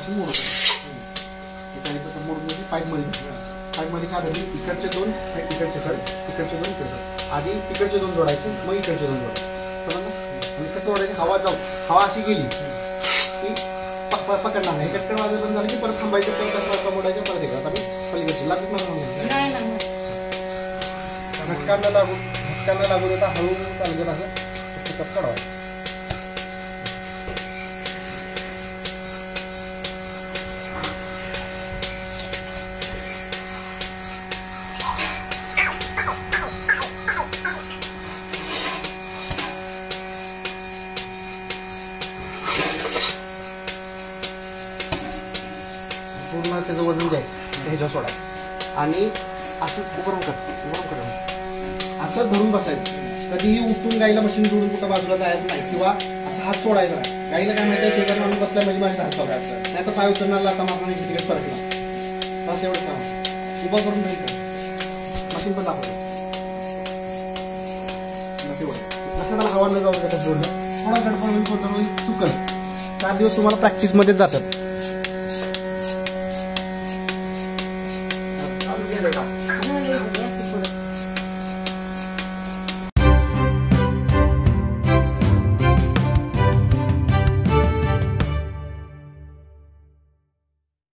पासून मोडून मोडून पाईपमध्ये काय झाली इकडचे दोन इकडचे फिरतात आधी तिकडचे दोन जोडायचे मग इकडचे दोन जोडायचे समजलं आणि कसं जोडायचे हवा अशी गेली की पकडणार नाही कटकन वाजत बंद झालं की परत थांबायचं परत मोडायचं परत येतात आम्ही पलीकडचे लागत झटकांना लागू देता हळू चालू देत असं पिकअप काढावं पूर्ण त्याचं वजन जाईल ह्याच्या सोडा आणि असंच उभं कर असं धरून बसायचं कधीही उठून गाईला मशीन जोडून कुठं बाजूला जायचं नाही किंवा असं हात सोडायचा नाही गाईला काय माहिती आहे शेजारी माणूस बसल्या म्हणजे माझ्या हात सोडायचं नाही तर पाय उचलणार आता मारणार तिकडे सरकला बस एवढंच काम उभं करून नाही मशीन पण दाखवतो बस एवढं लक्षात हवा न जाऊ त्याच्यात जोडलं थोडा गडबड होईल चुकल 4 दिवस तुम्हाला प्रॅक्टिसमध्येच जातात